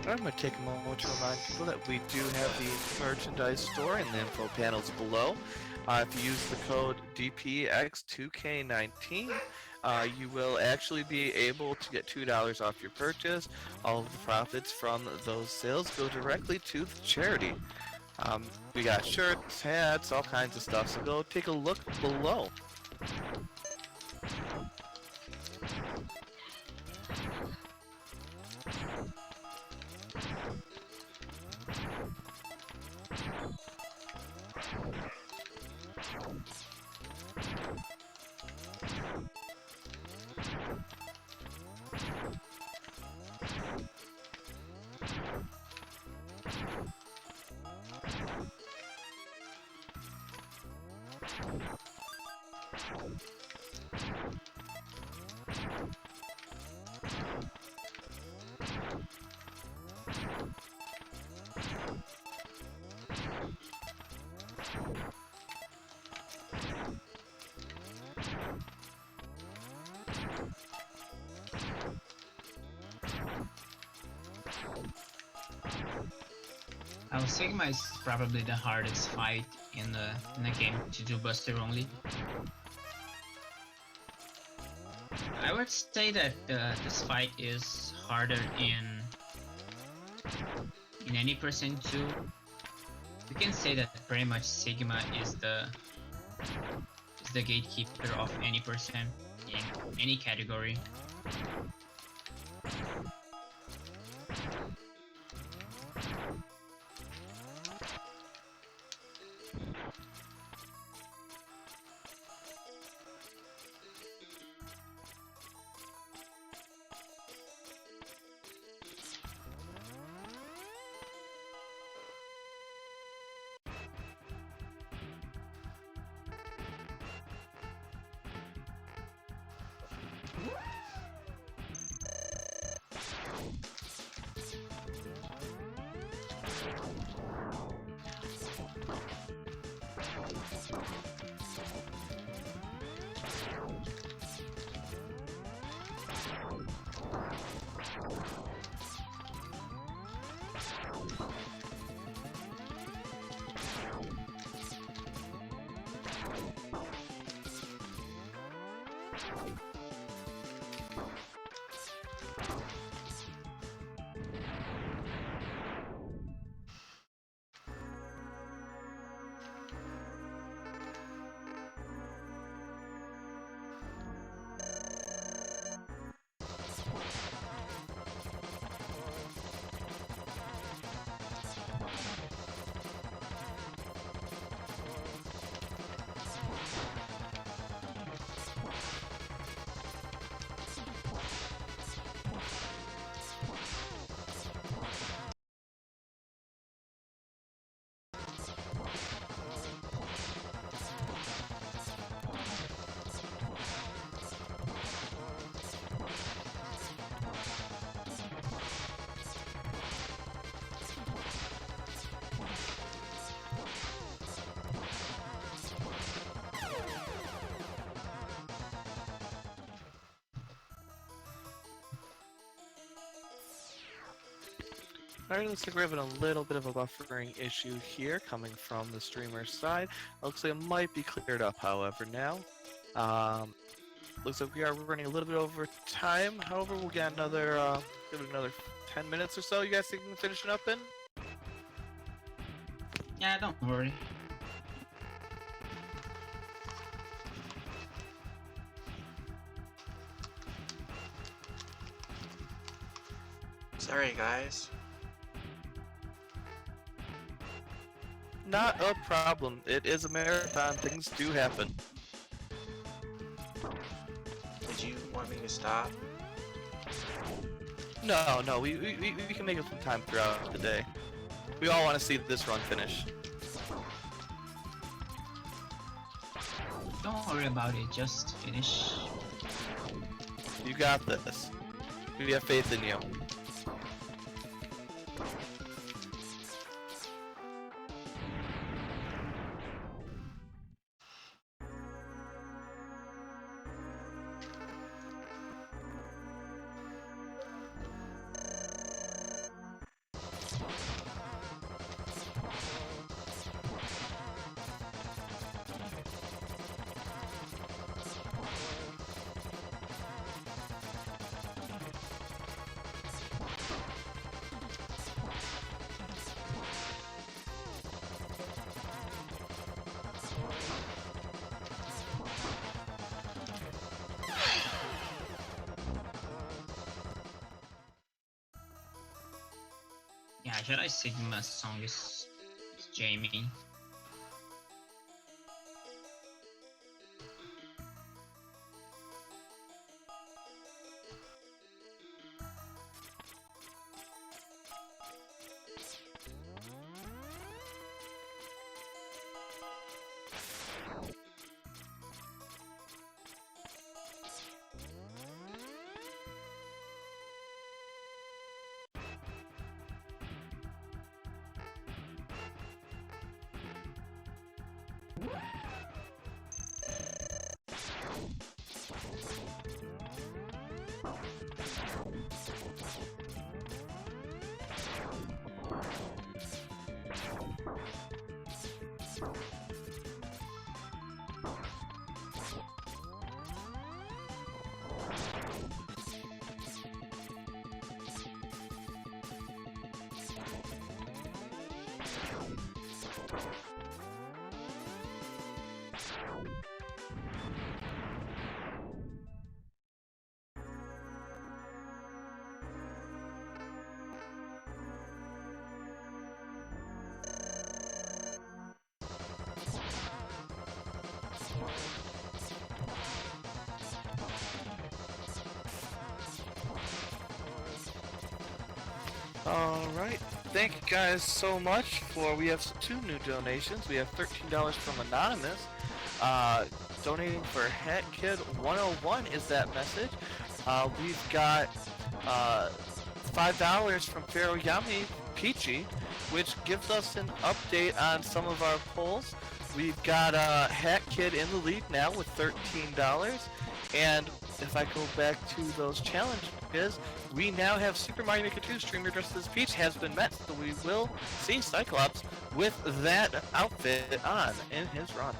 S1: I'm going to take a moment to remind people that we do have the merchandise store in the info panels below. If you use the code DPX2019, you will actually be able to get $2 off your purchase. All of the profits from those sales go directly to the charity. We got shirts, hats, all kinds of stuff, so go take a look below.
S2: Our Sigma is probably the hardest fight in the game to do Buster only. I would say that this fight is harder in any percent too. We can say that pretty much Sigma is the the gatekeeper of any person in any category.
S1: Alright, looks like we're having a little bit of a buffering issue here coming from the streamer's side. Looks like it might be cleared up, however, now. Looks like we are running a little bit over time. However, we'll get give it another 10 minutes or so. You guys think we can finish it up in?
S2: Yeah, don't worry.
S3: Sorry, guys.
S1: Not a problem. It is a marathon. Things do happen.
S3: Did you want me to stop?
S1: No, we can make it some time throughout the day. We all want to see this run finish.
S2: Don't worry about it, just finish.
S1: You got this. We have faith in you.
S2: Yeah, Jedi Sigma's song is Jamie.
S1: Alright, thank you guys so much we have two new donations. We have $13 from Anonymous. Donating for Hat Kid 101 is that message. We've got $5 from Pharaoh Yami Peachy, which gives us an update on some of our polls. We've got Hat Kid in the lead now with $13. And if I go back to those challenges, we now have Super Mario Maker 2 streamer dressed as Peach has been met, so we will see Cyclops with that outfit on in his run.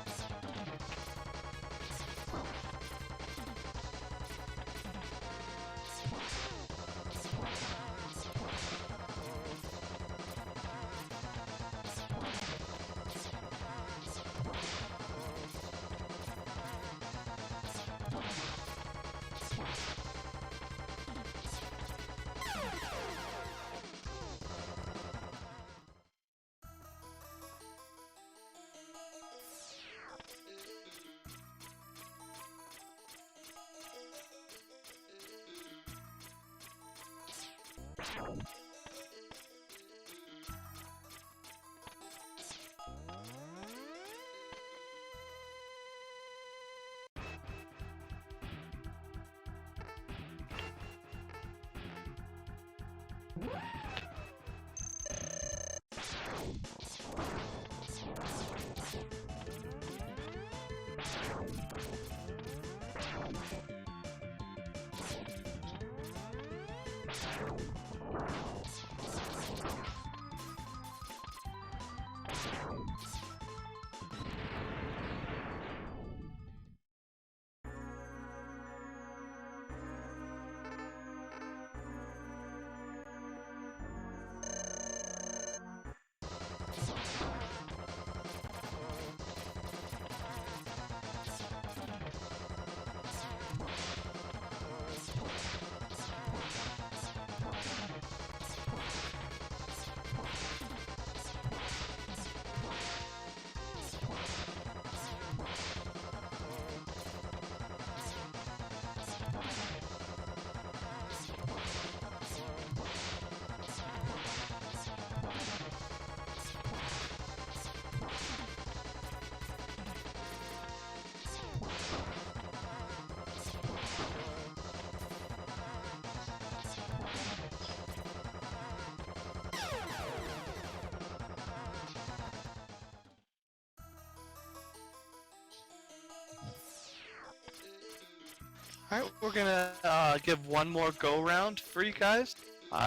S1: Alright, we're gonna give one more go round for you guys,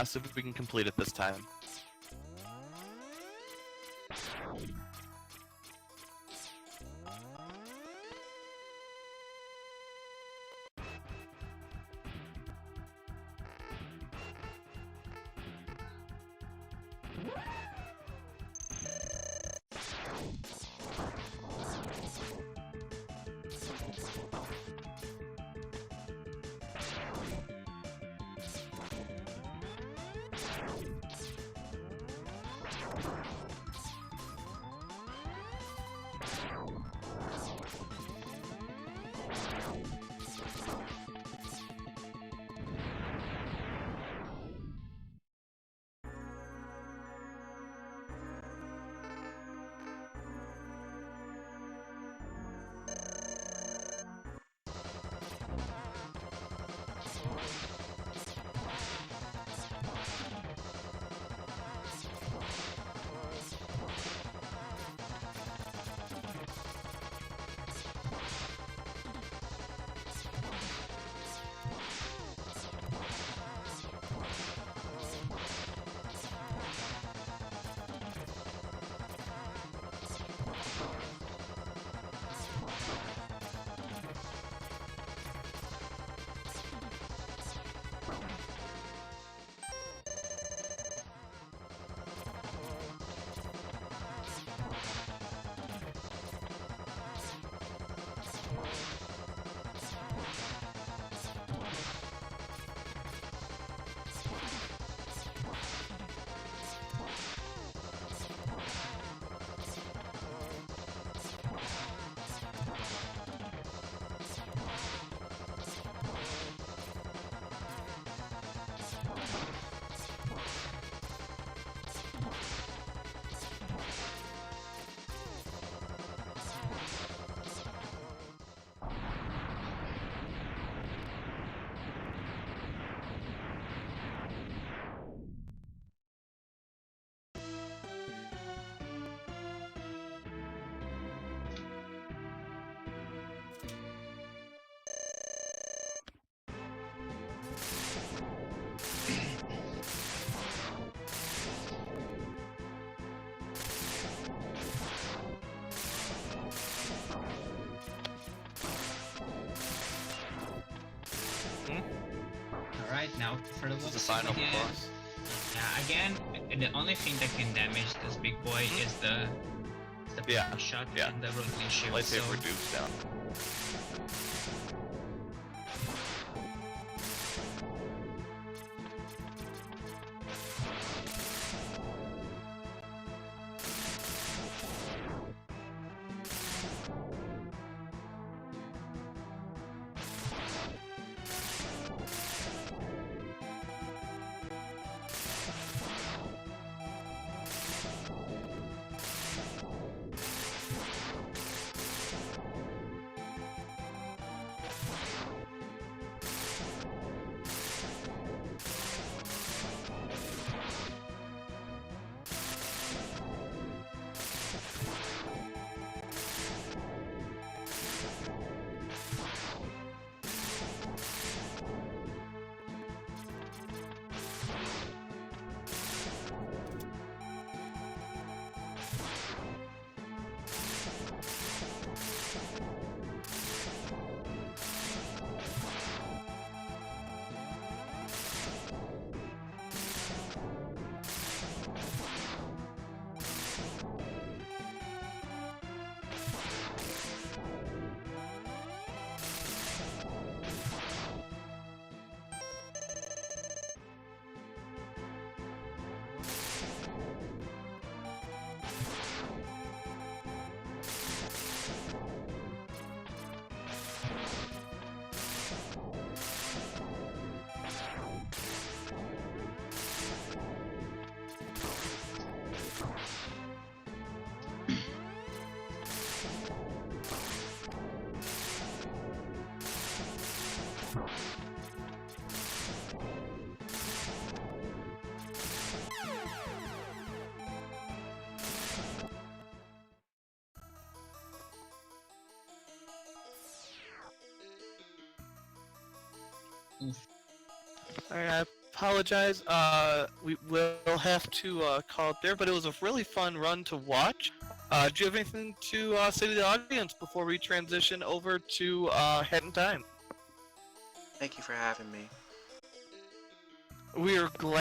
S1: see if we can complete it this time.
S2: now for the
S1: This is the
S2: wolf
S1: final
S2: again.
S1: boss.
S2: Yeah, again, the only thing that can damage this big boy is the
S1: Yeah,
S2: shot
S1: yeah.
S2: and the rotating shield.
S1: Lightsaber
S2: So
S1: dupes down.
S2: oof.
S1: Alright, I apologize. We will have to call it there, but it was a really fun run to watch. Do you have anything to say to the audience before we transition over to Hat in Time?
S3: Thank you for having me.
S1: We are glad.